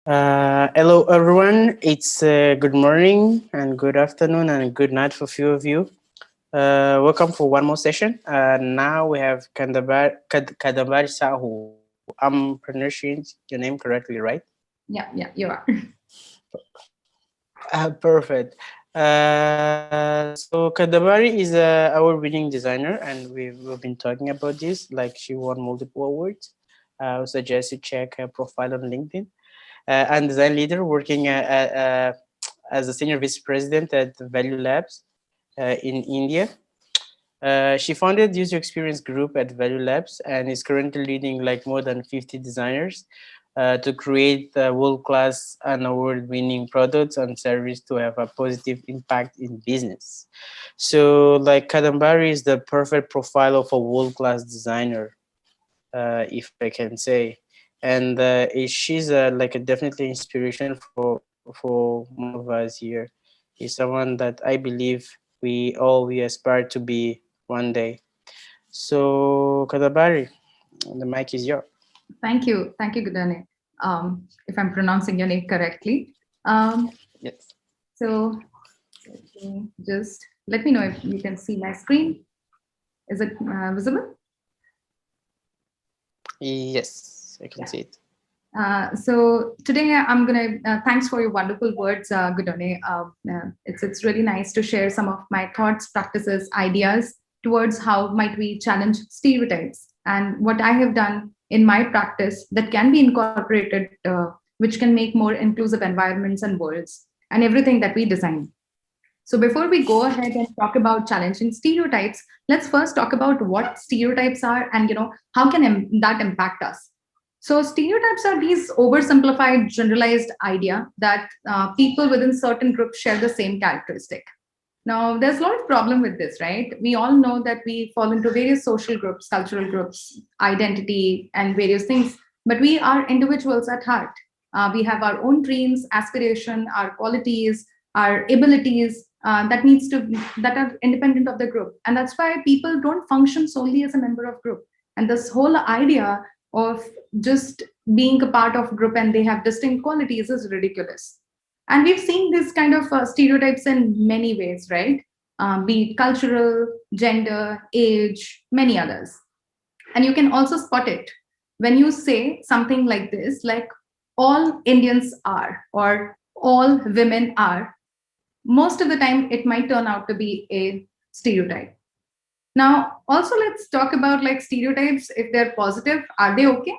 Hello, everyone. It's good morning and good afternoon and good night for a few of you. Welcome for one more session. Now we have Kadambar Sahu. I'm pronouncing your name correctly, right? Yeah, you are. Perfect. So Kadabari is our winning designer, and we've been talking about this. Like she won multiple awards. I would suggest you check her profile on LinkedIn. And design leader working as a senior vice president at Value Labs in India. She founded user experience group at Value Labs and is currently leading like more than 50 designers to create world-class and award-winning products and service to have a positive impact in business. So like Kadambari is the perfect profile of a world-class designer, if I can say. And she's like a definitely inspiration for most of us here. He's someone that I believe we aspire to be one day. So Kadabari, the mic is yours. Thank you, Gudane. If I'm pronouncing your name correctly. Um, Yes. so just let me know if you can see my screen. Is it visible? Yes, I can Yeah. see it. So today I'm gonna thanks for your wonderful words, Gudane. It's really nice to share some of my thoughts, practices, ideas towards how might we challenge stereotypes and what I have done in my practice that can be incorporated, which can make more inclusive environments and worlds and everything that we design. So before we go ahead and talk about challenging stereotypes, let's first talk about what stereotypes are and how can that impact us. So stereotypes are these oversimplified, generalized idea that people within certain groups share the same characteristic. Now, there's a lot of problem with this, right? We all know that we fall into various social groups, cultural groups, identity, and various things, but we are individuals at heart. We have our own dreams, aspiration, our qualities, our abilities that are independent of the group, and that's why people don't function solely as a member of group. And this whole idea of just being a part of group and they have distinct qualities is ridiculous. And we've seen this kind of stereotypes in many ways, right? Be it cultural, gender, age, many others. And you can also spot it when you say something like this, like all Indians are, or all women are. Most of the time, it might turn out to be a stereotype. Now, also, let's talk about like stereotypes. If they're positive, are they okay?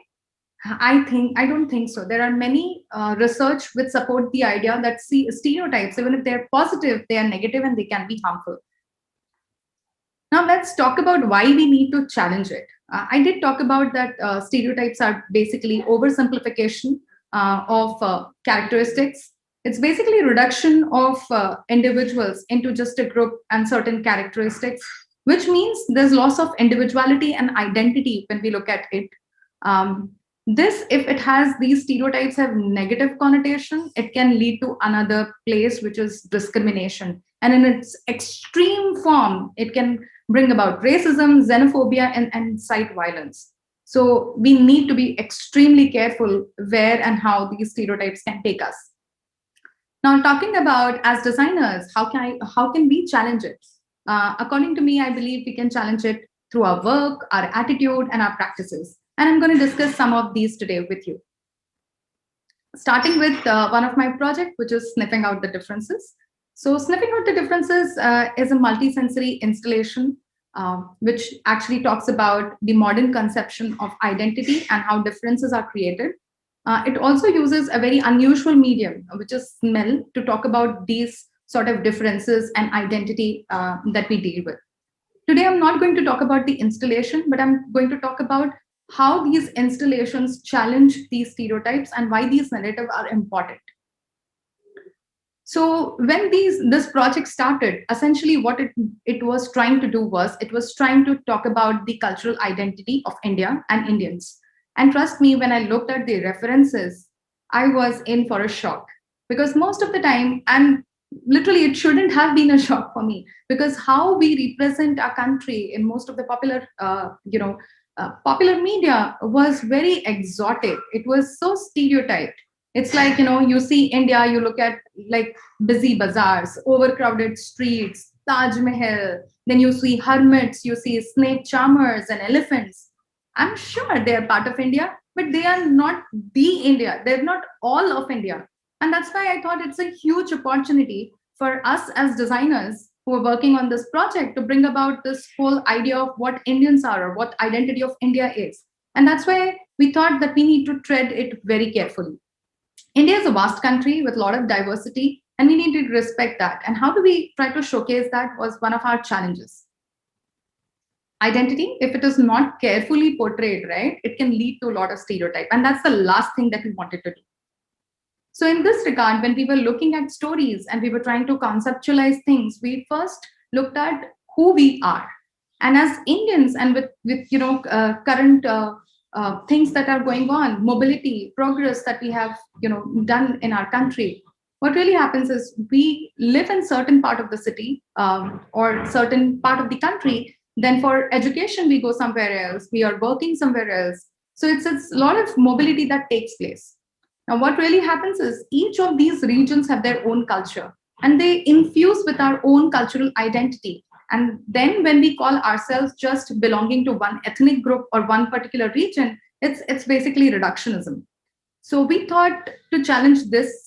I don't think so. There are many research which support the idea that stereotypes, even if they're positive, they are negative and they can be harmful. Now let's talk about why we need to challenge it. I did talk about that stereotypes are basically oversimplification of characteristics. It's basically reduction of individuals into just a group and certain characteristics, which means there's loss of individuality and identity when we look at it. This, if it has these stereotypes have negative connotation, it can lead to another place, which is discrimination. And in its extreme form, it can bring about racism, xenophobia, and incite violence. So we need to be extremely careful where and how these stereotypes can take us. Now, talking about as designers, how can we challenge it? According to me, I believe we can challenge it through our work, our attitude, and our practices. And I'm going to discuss some of these today with you. Starting with one of my project, which is sniffing out the differences. So sniffing out the differences is a multisensory installation which actually talks about the modern conception of identity and how differences are created. It also uses a very unusual medium, which is smell, to talk about these sort of differences and identity that we deal with. Today, I'm not going to talk about the installation, but I'm going to talk about how these installations challenge these stereotypes and why these narratives are important. So when this project started, essentially what it was trying to do was it was trying to talk about the cultural identity of India and Indians. And trust me, when I looked at the references, I was in for a shock because most of the time, and literally it shouldn't have been a shock for me because how we represent our country in most of the popular media was very exotic. It was so stereotyped. It's like, you see India, you look at like busy bazaars, overcrowded streets, Taj Mahal, then you see hermits, you see snake charmers and elephants. I'm sure they are part of India, but they are not the India. They're not all of India. And that's why I thought it's a huge opportunity for us as designers who are working on this project to bring about this whole idea of what Indians are or what identity of India is. And that's why we thought that we need to tread it very carefully. India is a vast country with a lot of diversity, and we need to respect that. And how do we try to showcase that was one of our challenges. Identity, if it is not carefully portrayed, right, it can lead to a lot of stereotype. And that's the last thing that we wanted to do. So, in this regard, when we were looking at stories and we were trying to conceptualize things, we first looked at who we are. And as Indians, and with current things that are going on, mobility, progress that we have done in our country, what really happens is we live in certain part of the city or certain part of the country. Then for education, we go somewhere else. We are working somewhere else. So it's a lot of mobility that takes place. Now, what really happens is each of these regions have their own culture and they infuse with our own cultural identity. And then when we call ourselves just belonging to one ethnic group or one particular region, it's basically reductionism. So we thought to challenge this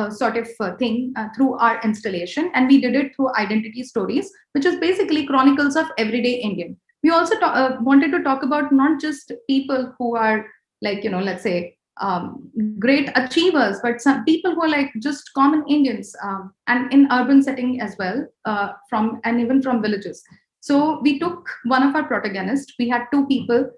sort of thing through our installation, and we did it through Identity Stories, which is basically chronicles of everyday Indian. We also wanted to talk about not just people who are like, let's say great achievers, but some people who are like just common Indians, and in urban setting as well, from and even from villages. So we took one of our protagonists. We had two people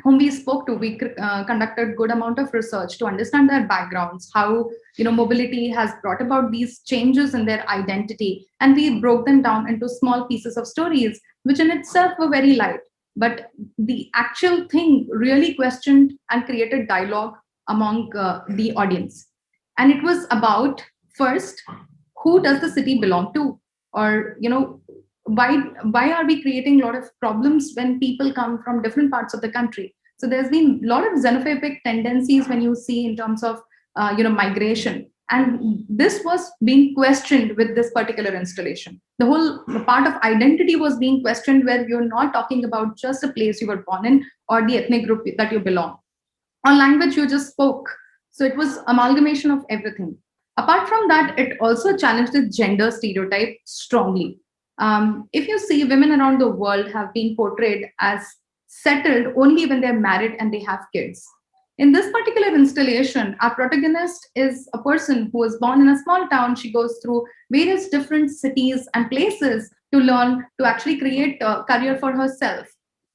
whom we spoke to. We conducted good amount of research to understand their backgrounds, how mobility has brought about these changes in their identity, and we broke them down into small pieces of stories, which in itself were very light. But the actual thing really questioned and created dialogue among the audience. And it was about, first, who does the city belong to? Or, why are we creating a lot of problems when people come from different parts of the country? So there's been a lot of xenophobic tendencies when you see in terms of, migration. And this was being questioned with this particular installation. The whole part of identity was being questioned, where you're not talking about just a place you were born in or the ethnic group that you belong or language you just spoke. So it was amalgamation of everything. Apart from that, it also challenged the gender stereotype strongly. If you see, women around the world have been portrayed as settled only when they're married and they have kids. In this particular installation, our protagonist is a person who was born in a small town. She goes through various different cities and places to learn to actually create a career for herself.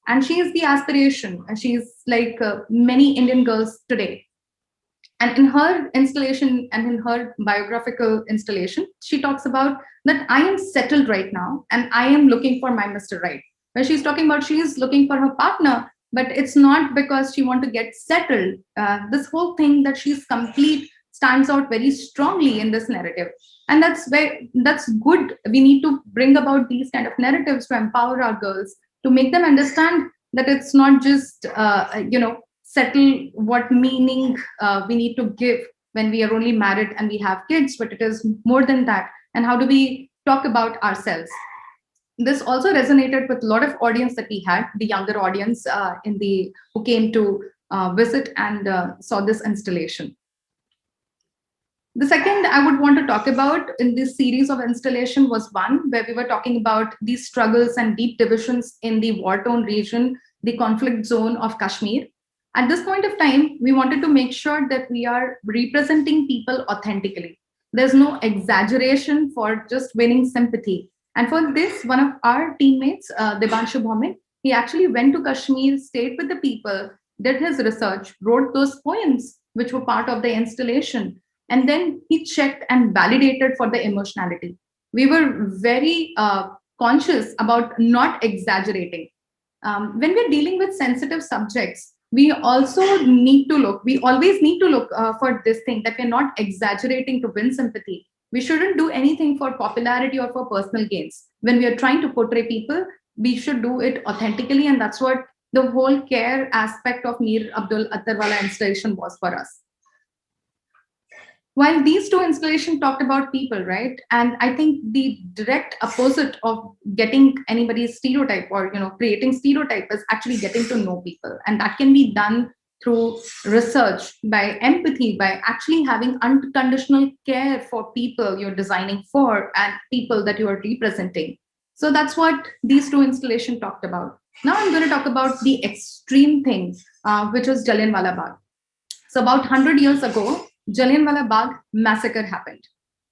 And she is the aspiration. And she's like many Indian girls today. And in her installation and in her biographical installation, she talks about that I am settled right now and I am looking for my Mr. Right. Where she's talking about she is looking for her partner, but it's not because she want to get settled. This whole thing that she's complete stands out very strongly in this narrative. And that's good. We need to bring about these kind of narratives to empower our girls, to make them understand that it's not just settle what meaning we need to give when we are only married and we have kids, but it is more than that. And how do we talk about ourselves? This also resonated with a lot of audience that we had, the younger audience who came to visit and saw this installation. The second I would want to talk about in this series of installation was one where we were talking about these struggles and deep divisions in the war-torn region, the conflict zone of Kashmir. At this point of time, we wanted to make sure that we are representing people authentically. There's no exaggeration for just winning sympathy. And for this, one of our teammates, Devanshu Bhome, he actually went to Kashmir, stayed with the people, did his research, wrote those poems, which were part of the installation. And then he checked and validated for the emotionality. We were very conscious about not exaggerating. When we're dealing with sensitive subjects, we always need to look for this thing, that we're not exaggerating to win sympathy. We shouldn't do anything for popularity or for personal gains. When we are trying to portray people, we should do it authentically. And that's what the whole care aspect of Mir Abdul Attarwala installation was for us. While these two installations talked about people, right? And I think the direct opposite of getting anybody's stereotype or creating stereotype is actually getting to know people, and that can be done through research, by empathy, by actually having unconditional care for people you're designing for and people that you are representing. So that's what these two installations talked about. Now I'm going to talk about the extreme thing, which was Jallianwala Bagh. So about 100 years ago, Jallianwala Bagh massacre happened.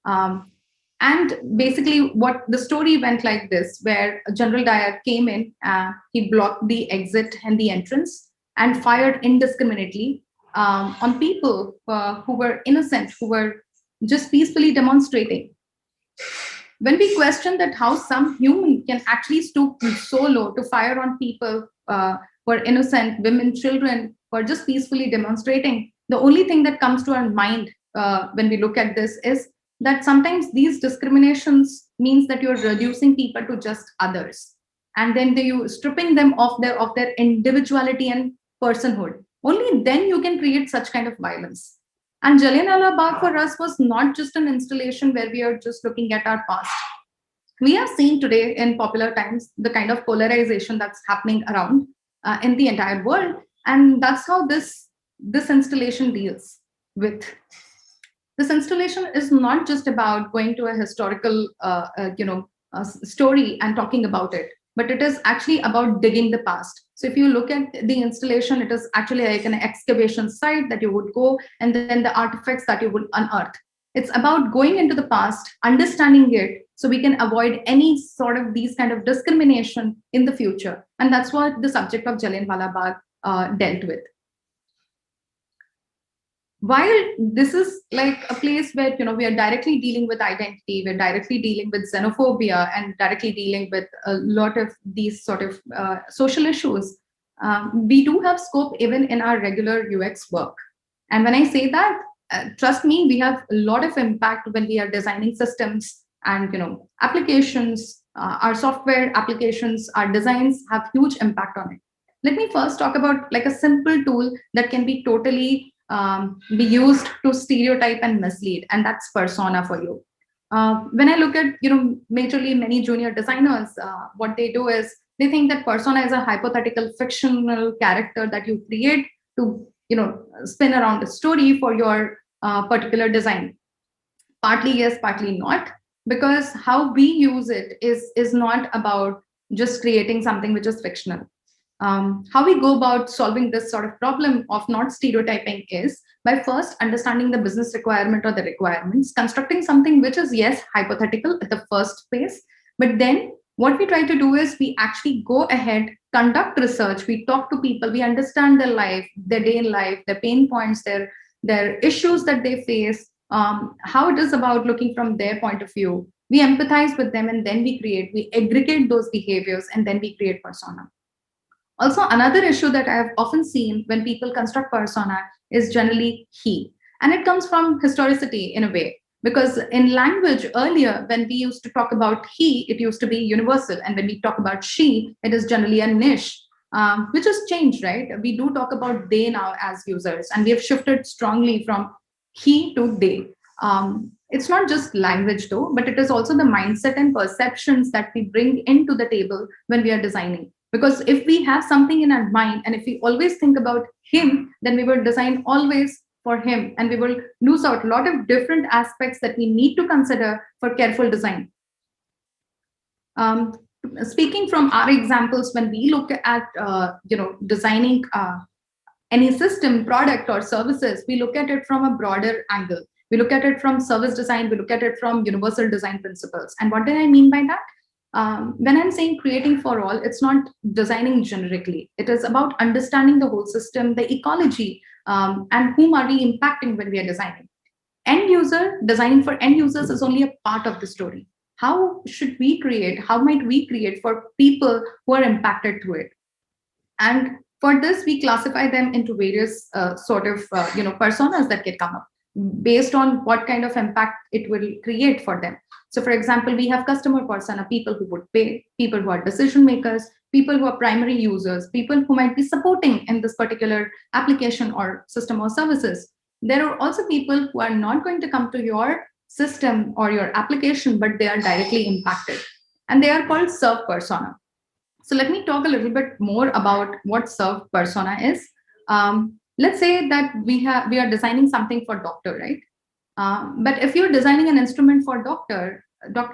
Um, and basically, what the story went like this, where General Dyer came in, he blocked the exit and the entrance and fired indiscriminately on people who were innocent, who were just peacefully demonstrating. When we question that how some human can actually stoop so low to fire on people who are innocent, women, children, who are just peacefully demonstrating, the only thing that comes to our mind when we look at this is that sometimes these discriminations means that you're reducing people to just others, and then you stripping them of their individuality and personhood. Only then you can create such kind of violence. And Jallianwala Bagh for us was not just an installation where we are just looking at our past. We are seeing today in popular times the kind of polarization that's happening around in the entire world, and that's how this installation deals with. This installation is not just about going to a historical story and talking about it, but it is actually about digging the past. So if you look at the installation, it is actually like an excavation site that you would go, and then the artifacts that you would unearth. It's about going into the past, understanding it, so we can avoid any sort of these kind of discrimination in the future. And that's what the subject of Jallianwala Bagh dealt with. While this is like a place where we are directly dealing with identity, we're directly dealing with xenophobia, and directly dealing with a lot of these sort of social issues, we do have scope even in our regular UX work. And when I say that, trust me, we have a lot of impact when we are designing systems and applications. Our software applications, our designs have huge impact on it. Let me first talk about like a simple tool that can be totally be used to stereotype and mislead, and that's persona for you. When I look at majorly many junior designers, what they do is they think that persona is a hypothetical fictional character that you create to spin around a story for your particular design. Partly yes, partly not, because how we use it is not about just creating something which is fictional. How we go about solving this sort of problem of not stereotyping is by first understanding the business requirement or the requirements, constructing something which is, yes, hypothetical at the first phase. But then what we try to do is we actually go ahead, conduct research, we talk to people, we understand their life, their day in life, their pain points, their issues that they face, how it is about looking from their point of view. We empathize with them, and then we aggregate those behaviors, and then we create persona. Also, another issue that I have often seen when people construct persona is generally he. And it comes from historicity in a way, because in language earlier, when we used to talk about he, it used to be universal. And when we talk about she, it is generally a niche, which has changed, right? We do talk about they now as users, and we have shifted strongly from he to they. It's not just language though, but it is also the mindset and perceptions that we bring into the table when we are designing. Because if we have something in our mind, and if we always think about him, then we will design always for him, and we will lose out a lot of different aspects that we need to consider for careful design. Speaking from our examples, when we look at designing any system, product, or services, we look at it from a broader angle. We look at it from service design. We look at it from universal design principles. And what do I mean by that? When I'm saying creating for all, it's not designing generically. It is about understanding the whole system, the ecology, and whom are we impacting when we are designing. End user, designing for end users is only a part of the story. How should we create? How might we create for people who are impacted through it? And for this, we classify them into various personas that can come up based on what kind of impact it will create for them. So, for example, we have customer persona, people who would pay, people who are decision makers, people who are primary users, people who might be supporting in this particular application or system or services. There are also people who are not going to come to your system or your application, but they are directly impacted. And they are called serve persona. So let me talk a little bit more about what serve persona is. Let's say that we are designing something for doctor, right? But if you're designing an instrument for doctor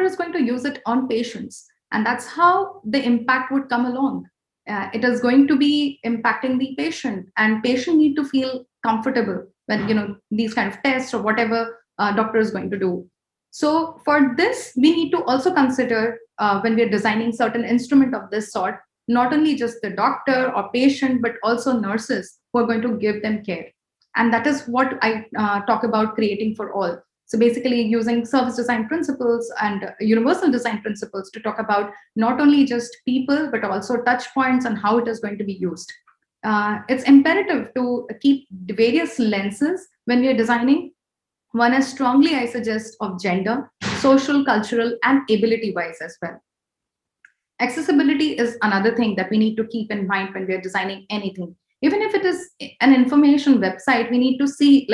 is going to use it on patients, and that's how the impact would come along. It is going to be impacting the patient, and patient need to feel comfortable when these kind of tests or whatever doctor is going to do. So for this, we need to also consider when we're designing certain instrument of this sort, not only just the doctor or patient, but also nurses who are going to give them care. And that is what I talk about creating for all. So basically using service design principles and universal design principles to talk about not only just people, but also touch points and how it is going to be used. It's imperative to keep the various lenses when we are designing. One is strongly, I suggest, of gender, social, cultural, and ability wise as well. Accessibility is another thing that we need to keep in mind when we are designing anything. Even if it is an information website, we need to see,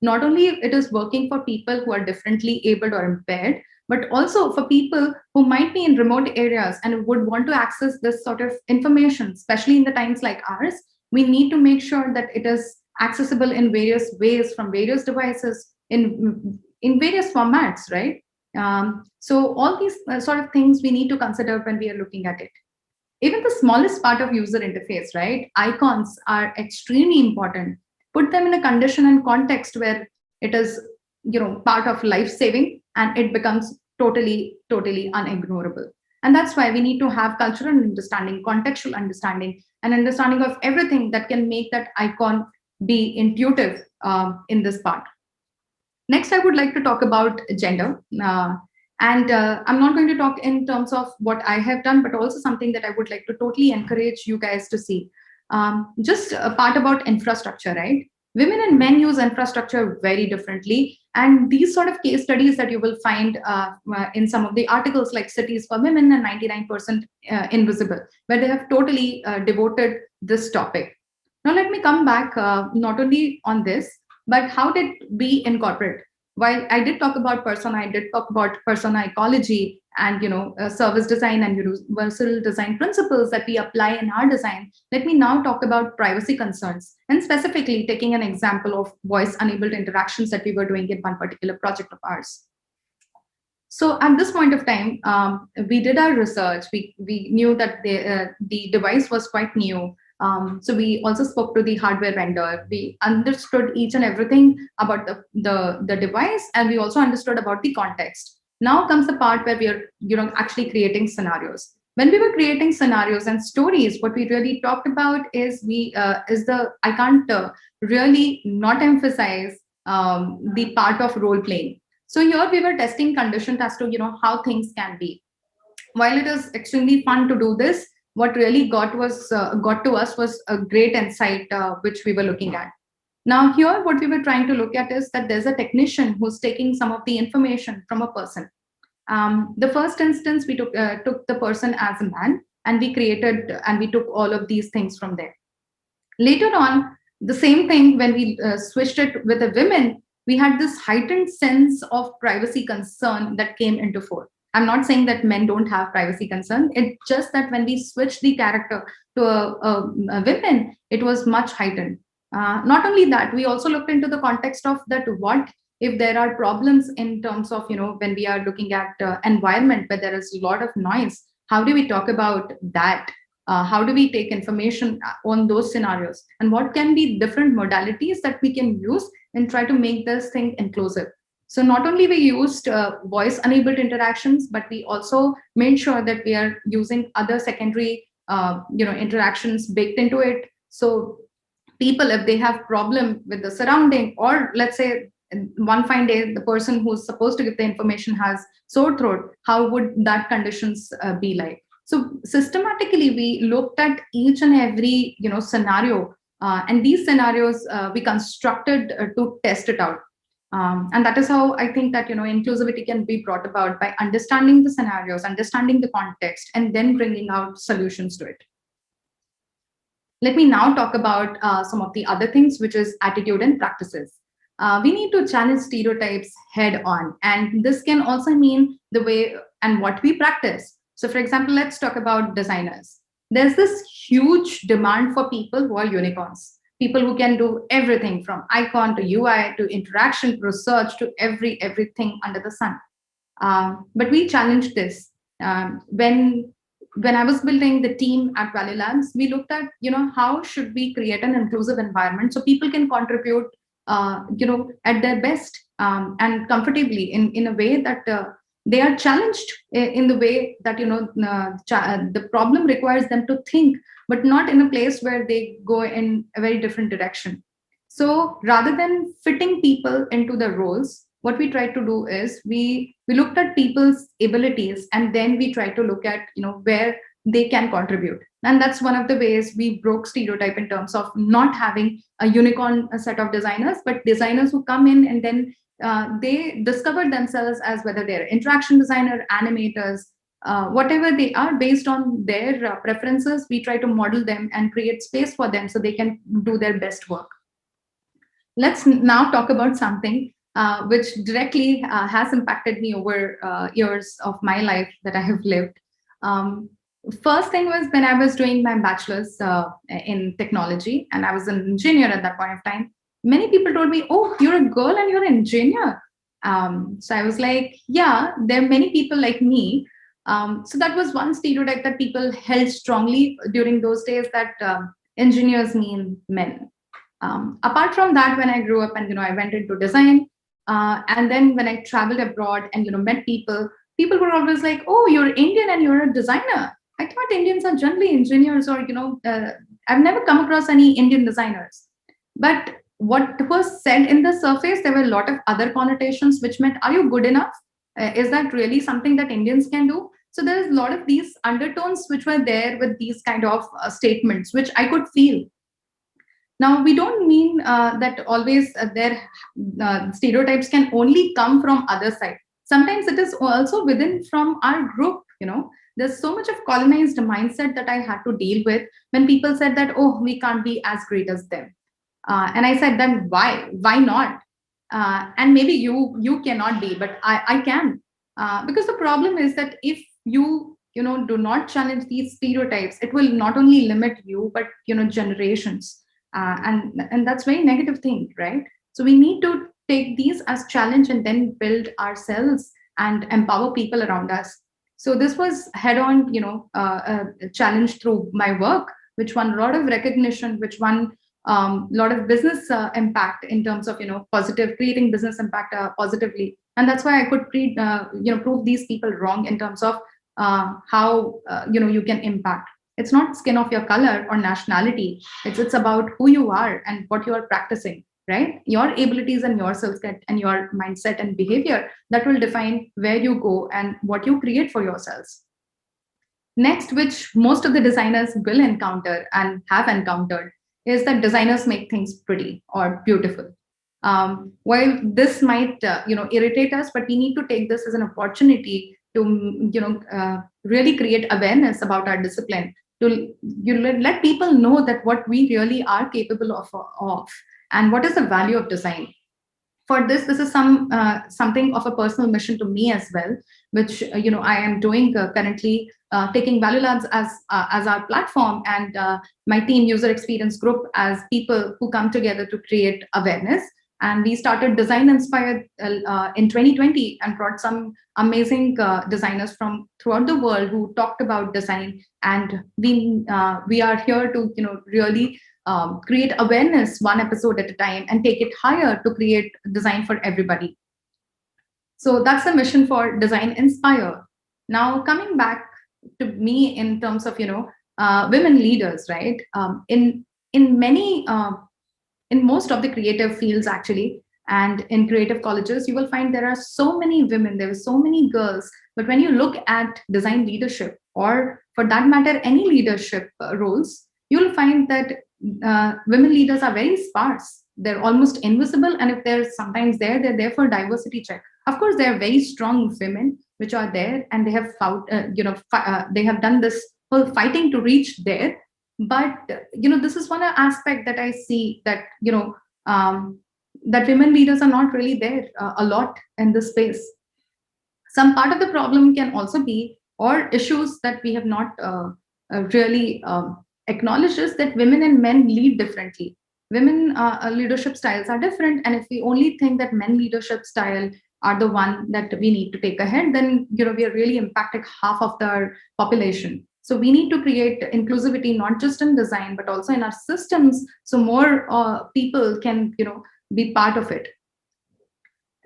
not only it is working for people who are differently abled or impaired, but also for people who might be in remote areas and would want to access this sort of information, especially in the times like ours. We need to make sure that it is accessible in various ways from various devices in various formats, right? So all these sort of things we need to consider when we are looking at it. Even the smallest part of user interface, right? Icons are extremely important. Put them in a condition and context where it is, part of life saving, and it becomes totally unignorable. And that's why we need to have cultural understanding, contextual understanding, and understanding of everything that can make that icon be intuitive in this part. Next, I would like to talk about gender. And I'm not going to talk in terms of what I have done, but also something that I would like to totally encourage you guys to see. Just a part about infrastructure, right? Women and men use infrastructure very differently. And these sort of case studies that you will find in some of the articles like Cities for Women and 99% Invisible, where they have totally devoted this topic. Now, let me come back not only on this, but how did we incorporate? While I did talk about persona, I did talk about persona ecology and service design and universal design principles that we apply in our design. Let me now talk about privacy concerns, and specifically taking an example of voice enabled interactions that we were doing in one particular project of ours. So at this point of time, we did our research. We knew that the device was quite new. So we also spoke to the hardware vendor. We understood each and everything about the device, and we also understood about the context. Now comes the part where we are actually creating scenarios. When we were creating scenarios and stories, what we really talked about is I can't really not emphasize the part of role playing. So here we were testing conditions as to how things can be. While it is extremely fun to do this, what really got to us was a great insight which we were looking at. Now here what we were trying to look at is that there's a technician who's taking some of the information from a person. The first instance, we took the person as a man, and we took all of these things from there. Later on, the same thing, when we switched it with the women, we had this heightened sense of privacy concern that came into fore. I'm not saying that men don't have privacy concern. It's just that when we switched the character to a women, it was much heightened. Not only that, we also looked into the context of that what if there are problems in terms of when we are looking at environment where there is a lot of noise. How do we talk about that? How do we take information on those scenarios, and what can be different modalities that we can use and try to make this thing inclusive? So not only we used voice enabled interactions, but we also made sure that we are using other secondary interactions baked into it. So people, if they have problem with the surrounding, or let's say one fine day the person who's supposed to give the information has sore throat, how would that conditions be like? So systematically we looked at each and every scenario, and these scenarios we constructed to test it out. And that is how I think that inclusivity can be brought about, by understanding the scenarios, understanding the context, and then bringing out solutions to it. Let me now talk about some of the other things, which is attitude and practices. we need to challenge stereotypes head on. And this can also mean the way and what we practice. So, for example, let's talk about designers. There's this huge demand for people who are unicorns, people who can do everything from icon to UI to interaction to research to everything under the sun. But we challenged this. When I was building the team at Value Labs, we looked at, how should we create an inclusive environment so people can contribute, at their best, and comfortably in a way that they are challenged in the way that, the problem requires them to think, but not in a place where they go in a very different direction. So rather than fitting people into the roles, what we tried to do is we looked at people's abilities, and then we tried to look at, where they can contribute. And that's one of the ways we broke stereotype in terms of not having a unicorn set of designers, but designers who come in and then they discover themselves as whether they're interaction designer, animators, whatever they are, based on their preferences. We try to model them and create space for them so they can do their best work. Let's now talk about something which directly has impacted me over years of my life that I have lived. First thing was when I was doing my bachelor's in technology, and I was an engineer at that point of time. Many people told me, "Oh, you're a girl and you're an engineer." So I was like, "Yeah, there are many people like me." So that was one stereotype that people held strongly during those days, that engineers mean men. Apart from that, when I grew up and I went into design, and then when I traveled abroad and met people, people were always like, "Oh, you're Indian and you're a designer." I thought Indians are generally engineers, or I've never come across any Indian designers. But what was said in the surface, there were a lot of other connotations, which meant, "Are you good enough? Is that really something that Indians can do?" So there's a lot of these undertones which were there with these kind of statements, which I could feel. Now, we don't mean that always their stereotypes can only come from other side. Sometimes it is also within from our group. There's so much of colonized mindset that I had to deal with when people said that, "Oh, we can't be as great as them." And I said, "Then why? Why not?" And maybe you cannot be, but I can. Because the problem is that if you do not challenge these stereotypes, it will not only limit you, but generations. And that's very negative thing, right? So we need to take these as challenge and then build ourselves and empower people around us. So this was head on, a challenge through my work, which won a lot of recognition, which won a lot of business impact in terms of positive, creating business impact positively. And that's why I could prove these people wrong in terms of how you can impact. It's not skin of your color or nationality. It's about who you are and what you are practicing, right? Your abilities and your skill set and your mindset and behavior, that will define where you go and what you create for yourselves. Next, which most of the designers will encounter and have encountered, is that designers make things pretty or beautiful. While this might irritate us, but we need to take this as an opportunity to really create awareness about our discipline, to let people know that what we really are capable of and what is the value of design. For this is something of a personal mission to me as well, which I am doing currently, taking Value Labs as our platform, and my team User Experience Group as people who come together to create awareness. And we started Design Inspired in 2020 and brought some amazing designers from throughout the world who talked about design. And we are here to really create awareness one episode at a time and take it higher to create design for everybody. So that's the mission for Design Inspire. Now, coming back to me in terms of women leaders, right? In many in most of the creative fields, actually, and in creative colleges, you will find there are so many women, there are so many girls. But when you look at design leadership, or for that matter, any leadership roles, you'll find that women leaders are very sparse. They're almost invisible. And if they're sometimes there, they're there for diversity check. Of course, there are very strong women which are there, and they have fought, they have done this whole fighting to reach there. But this is one aspect that I see, that that women leaders are not really there a lot in this space. Some part of the problem can also be, or issues that we have not really acknowledged, is that women and men lead differently. Women leadership styles are different, and if we only think that men leadership style are the one that we need to take ahead, then we are really impacting half of the population. So we need to create inclusivity not just in design but also in our systems, so more people can be part of it.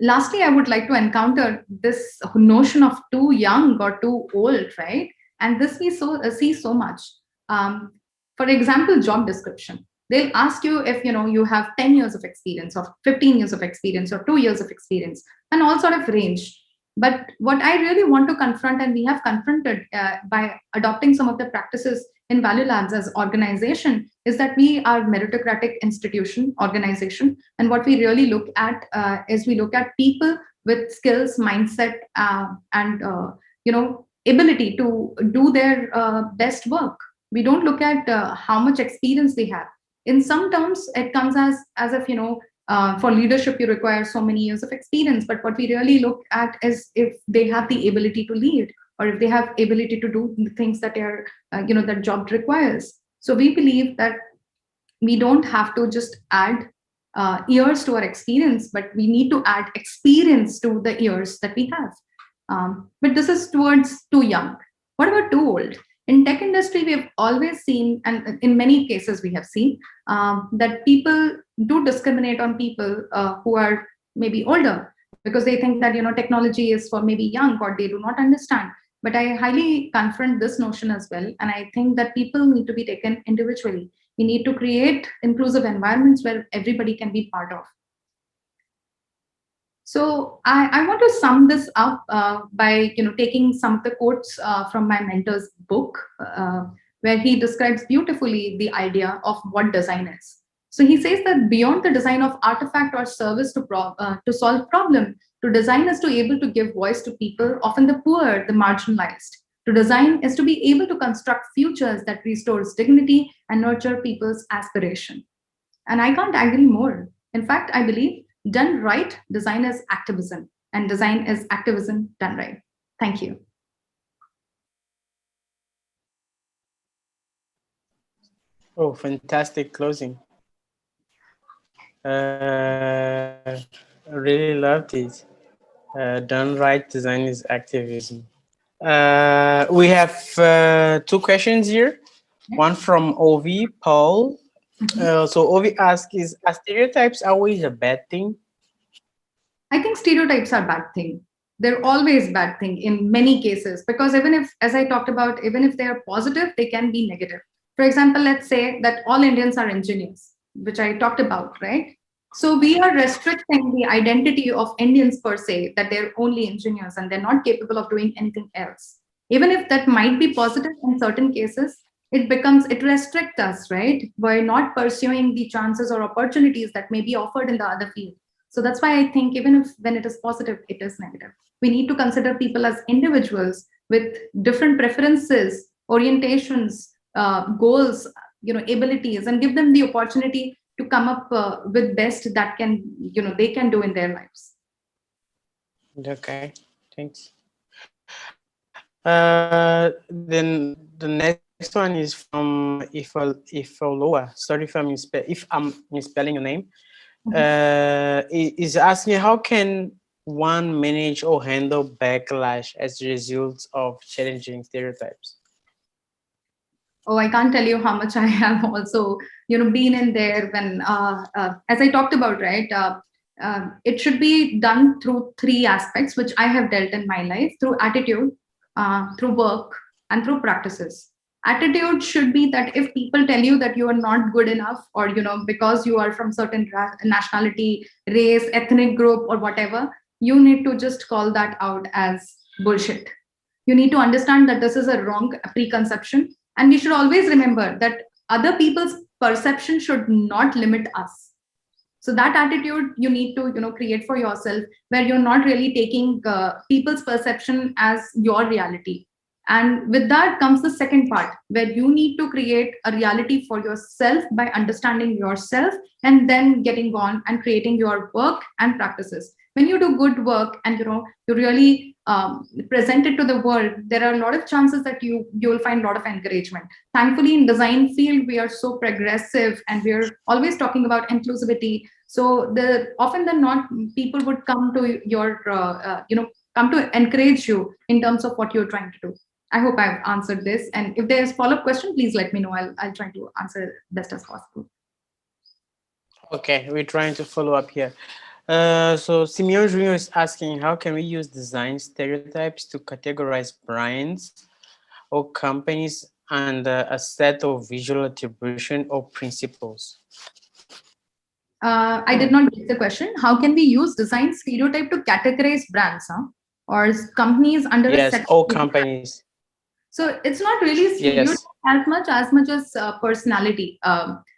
Lastly, I would like to encounter this notion of too young or too old, right? And this we see so much. Um, for example, job description. They'll ask you if you have 10 years of experience, or 15 years of experience, or 2 years of experience, and all sort of range. But what I really want to confront, and we have confronted by adopting some of the practices in Value Labs as organization, is that we are meritocratic institution organization, and what we really look at is we look at people with skills, mindset, and ability to do their best work. We don't look at how much experience they have. In some terms, it comes as if for leadership you require so many years of experience, but what we really look at is if they have the ability to lead, or if they have ability to do the things that are that job requires. So we believe that we don't have to just add years to our experience, but we need to add experience to the years that we have. But this is towards too young. What about too old? In tech industry, we have always seen, and in many cases we have seen, that people do discriminate on people who are maybe older, because they think that technology is for maybe young, or they do not understand. But I highly confront this notion as well, and I think that people need to be taken individually. We need to create inclusive environments where everybody can be part of. So I want to sum this up by taking some of the quotes from my mentor's book, where he describes beautifully the idea of what design is. So he says that beyond the design of artifact or service to solve problem, to design is to able to give voice to people, often the poor, the marginalized. To design is to be able to construct futures that restores dignity and nurture people's aspiration. And I can't agree more. In fact, I believe done right, design is activism, and design is activism done right. Thank you. Oh, fantastic closing. I really loved it. Done right, design is activism. We have two questions here. One from Ovi Paul. So Ovi asks, are stereotypes always a bad thing? I think stereotypes are bad thing. They're always bad thing in many cases, because even if, as I talked about, even if they are positive, they can be negative. For example, let's say that all Indians are engineers, which I talked about, right? So we are restricting the identity of Indians per se, that they're only engineers and they're not capable of doing anything else. Even if that might be positive in certain cases, it restricts us, right? By not pursuing the chances or opportunities that may be offered in the other field. So that's why I think even if when it is positive, it is negative. We need to consider people as individuals with different preferences, orientations, goals, abilities, and give them the opportunity to come up with best that they can do in their lives. Okay, thanks. Then the next one is from Ifoloa. Sorry if I'm misspelling your name. Is asking, how can one manage or handle backlash as a result of challenging stereotypes? Oh, I can't tell you how much I have also been in there when as I talked about, right? It should be done through three aspects which I have dealt in my life: through attitude, through work, and through practices. Attitude should be that if people tell you that you are not good enough, or because you are from certain nationality, race, ethnic group, or whatever, you need to just call that out as bullshit. You need to understand that this is a wrong preconception, and we should always remember that other people's perception should not limit us. So that attitude you need to create for yourself, where you're not really taking people's perception as your reality. And with that comes the second part, where you need to create a reality for yourself by understanding yourself and then getting on and creating your work and practices. When you do good work and you really present it to the world, there are a lot of chances that you will find a lot of encouragement. Thankfully, in design field, we are so progressive and we're always talking about inclusivity. So the often than not, people would come to your come to encourage you in terms of what you're trying to do. I hope I've answered this. And if there's follow-up question, please let me know. I'll try to answer best as possible. Okay, we're trying to follow up here. So Simeon Jr. is asking, how can we use design stereotypes to categorize brands or companies under a set of visual attribution or principles? I did not get the question. How can we use design stereotype to categorize brands, or companies under a Yes, set all of companies. So it's not really stereotype Yes. as much as personality.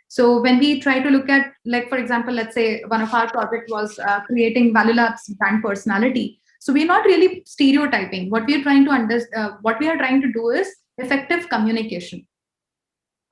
So when we try to look at, like for example, let's say one of our project was creating Valulab's brand personality. So we're not really stereotyping. What we are trying to what we are trying to do is effective communication.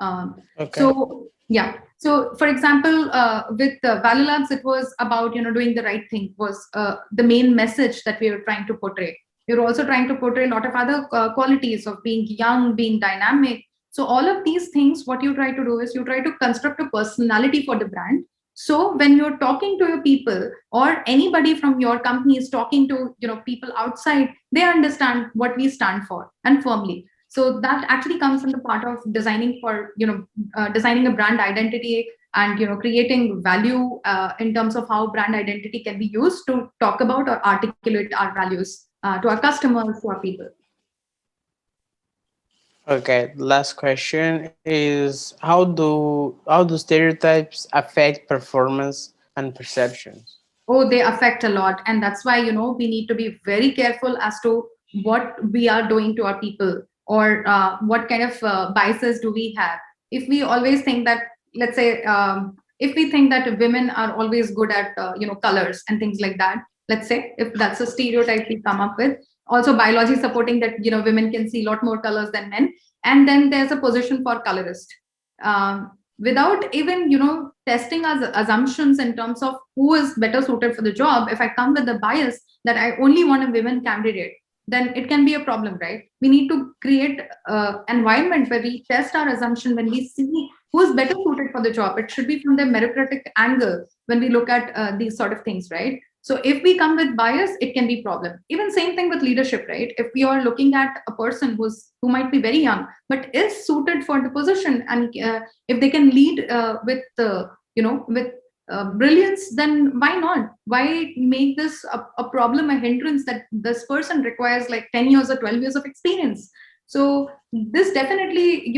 Okay. So yeah. So for example, with Value Labs, it was about doing the right thing was the main message that we were trying to portray. We were also trying to portray a lot of other qualities of being young, being dynamic. So all of these things, what you try to do is you try to construct a personality for the brand. So when you're talking to your people or anybody from your company is talking to people outside, they understand what we stand for and firmly. So that actually comes in the part of designing for designing a brand identity and creating value in terms of how brand identity can be used to talk about or articulate our values to our customers, to our people. Okay, last question is, how do stereotypes affect performance and perceptions? Oh, they affect a lot, and that's why we need to be very careful as to what we are doing to our people, or what kind of biases do we have. If we always think that, let's say, if we think that women are always good at colors and things like that, let's say if that's a stereotype we come up with, also biology supporting that women can see a lot more colors than men, and then there's a position for colorist. Without even testing our assumptions in terms of who is better suited for the job, if I come with a bias that I only want a women candidate, then it can be a problem, right? We need to create environment where we test our assumption when we see who is better suited for the job. It should be from the meritocratic angle when we look at these sort of things, right? So if we come with bias, it can be problem. Even same thing with leadership, right? If we are looking at a person who might be very young but is suited for the position, and if they can lead with brilliance, then why not? Why make this a problem, a hindrance that this person requires like 10 years or 12 years of experience? So this definitely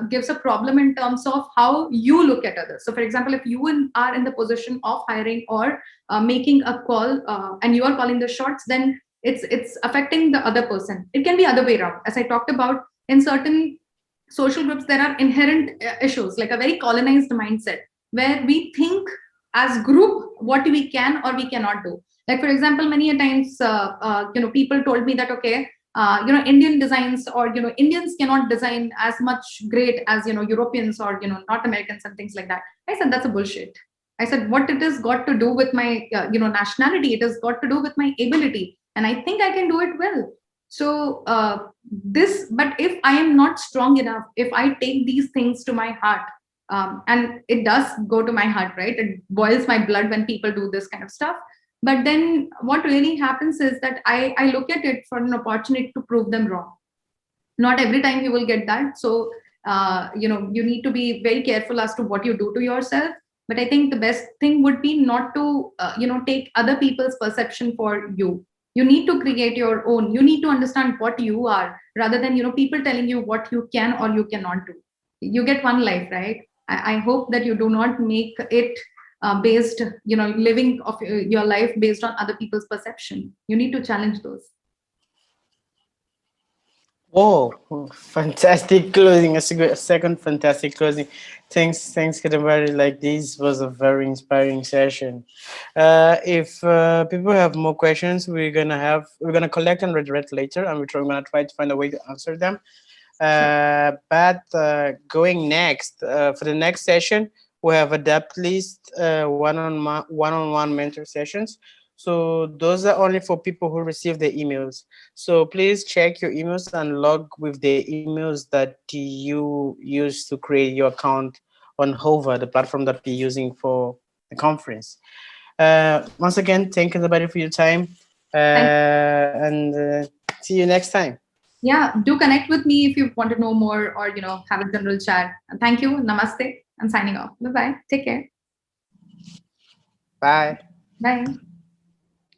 gives a problem in terms of how you look at others. So for example, if you are in the position of hiring or making a call, and you are calling the shots, then it's affecting the other person. It can be other way around. As I talked about, in certain social groups there are inherent issues, like a very colonized mindset where we think as group what we can or we cannot do. Like for example, many a times people told me that, okay, Indian designs, or Indians cannot design as much great as Europeans or North Americans and things like that. I said that's a bullshit. I said, what it has got to do with my nationality? It has got to do with my ability, and I think I can do it well. So but if I am not strong enough, if I take these things to my heart, and it does go to my heart, right? It boils my blood when people do this kind of stuff. But then what really happens is that I look at it for an opportunity to prove them wrong. Not every time you will get that. So you need to be very careful as to what you do to yourself. But I think the best thing would be not to take other people's perception for you. You need to create your own. You need to understand what you are, rather than people telling you what you can or you cannot do. You get one life, right? I hope that you do not make it based, living of your life based on other people's perception. You need to challenge those. Oh, fantastic closing. A second fantastic closing. Thanks, Kadambari. Like this was a very inspiring session. If people have more questions, we're gonna collect and redirect later, and we're gonna try to find a way to answer them. Sure. But going next for the next session, we have a depth list one-on-one mentor sessions. So those are only for people who receive the emails. So please check your emails and log with the emails that you use to create your account on Hover, the platform that we're using for the conference. Once again, thank you everybody for your time, Thank and see you next time. Yeah, do connect with me if you want to know more or have a general chat. And thank you. Namaste. I'm signing off. Bye bye. Take care. Bye. Bye.